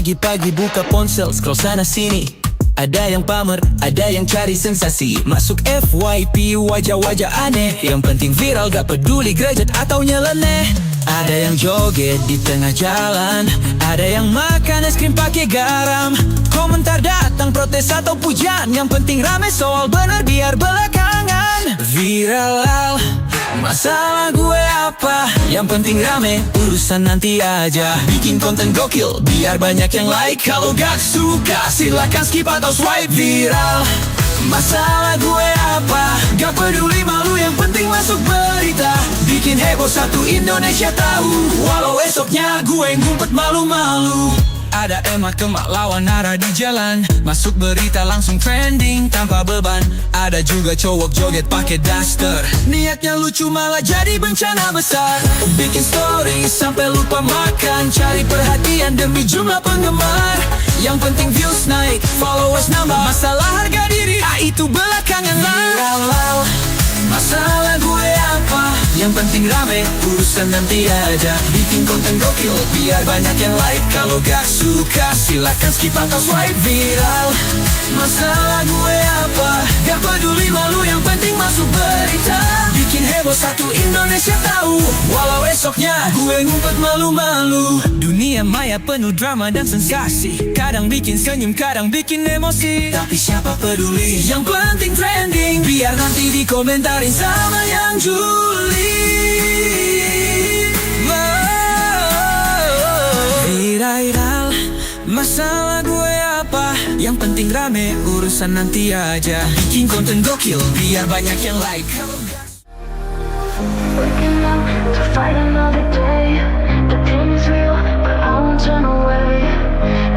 Pagi-pagi buka ponsel, scroll sana sini. Ada yang pamer, ada yang cari sensasi. Masuk FYP, wajah-wajah aneh. Yang penting viral, gak peduli graduate atau nyeleneh. Ada yang joget di tengah jalan, ada yang makan es krim pakai garam. Komentar datang, protes atau pujian, yang penting rame soal benar biar belakangan. Viral, masalah gue apa? Yang penting rame, urusan nanti aja. Bikin konten gokil, biar banyak yang like. Kalau gak suka, silakan skip atau swipe. Viral, masalah gue apa? Gak peduli malu, yang penting masuk berita. Bikin heboh satu Indonesia tahu, walau esoknya gue ngumpet malu-malu. Ada emak-emak lawan arah di jalan, masuk berita langsung trending tanpa beban. Ada juga cowok joget pakai daster, niatnya lucu malah jadi bencana besar. Bikin story sampai lupa makan, cari perhatian demi jumlah penggemar. Yang penting views naik, followers nambah, masalah harga diri, itu belakangan lah. Masalah gue apa? Yang penting rame, urusan nanti aja. Bikin konten gokil, biar banyak yang like. Kalau gak suka, silakan skip atau swipe. Viral, masalah gue apa? Gak peduli malu, yang penting masuk berita. Bikin heboh satu Indonesia tahu, walau esoknya gue ngumpet malu-malu. Dunia maya penuh drama dan sensasi, kadang bikin senyum, kadang bikin emosi. Tapi siapa peduli, yang penting trending. Biar nanti dikomentarin sama yang juli. Viral, masalah gue apa? Yang penting rame, urusan nanti aja. Bikin konten gokil, biar banyak yang like. Waking up to fight another day. The pain is real, but I won't turn away.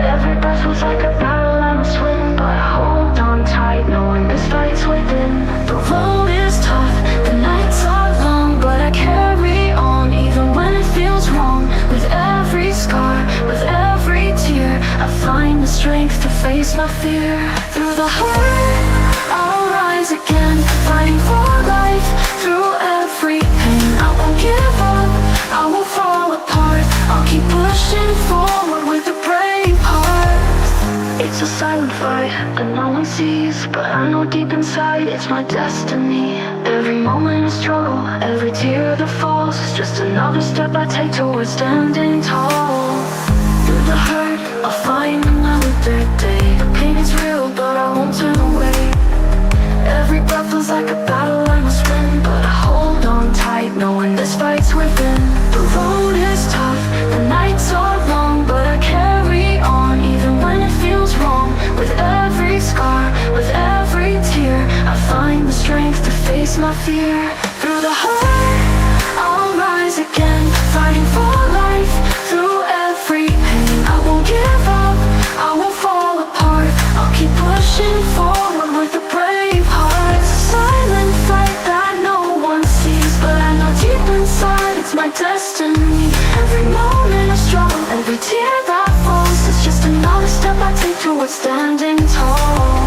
Every breath was like a battle, I must win. But I hold on tight, knowing this fight's within. The road is tough, the nights are long, but I carry on, even when it feels wrong. With every scar, with every tear, I find the strength to face my fear. Through the hurt, I'll rise again, fighting for life. Through every pain, I won't give up, I won't fall apart. I'll keep pushing forward with a brave heart. It's a silent fight that no one sees, but I know deep inside it's my destiny. Every moment of struggle, every tear that falls, is just another step I take towards standing tall. Through the hurt, I'll find another day. The pain is real, but I won't turn away. Every breath feels like a battle I must win, but I hold on tight, knowing this fight's within. The road is tough, the nights are long, but I carry on, even when it feels wrong. With every scar, with every tear, I find the strength to face my fear. Through the hurt, I'll rise again, fighting for life. Through every pain, I won't give up, I won't fall apart. I'll keep pushing forward with a brave heart. It's a silent fight that no one sees, but I know deep inside it's my destiny. Every moment of struggle, every tear that falls, is just another step I take towards standing tall.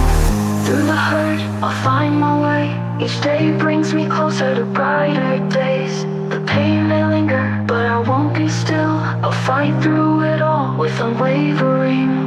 Through the hurt, I'll find my way. Each day brings me closer to brighter days. The pain may linger, but I won't be still. I'll fight through it all with unwavering